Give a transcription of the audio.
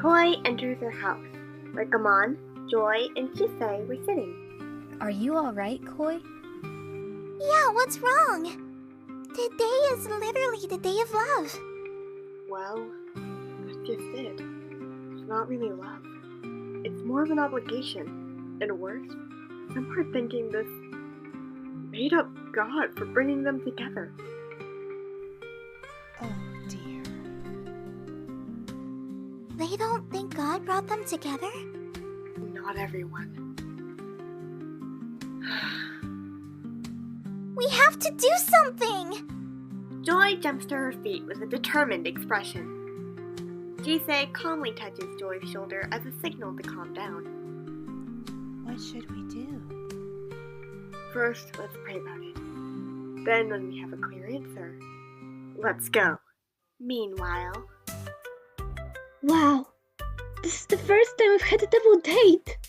Koi enters her house, where Gaman, Joy, and Chisei were sitting. Are you alright, Koi? Yeah, what's wrong? Today is literally the day of love. Well, that's just it. It's not really love. It's more of an obligation. And worse, some are thinking this made-up god for bringing them together. Oh dear. They don't think God brought them together? Not everyone. We have to do something! Joy jumps to her feet with a determined expression. Jisei calmly touches Joy's shoulder as a signal to calm down. What should we do? First, let's pray about it. Then, when we have a clear answer, let's go. Meanwhile... Wow, this is the first time I've had a double date.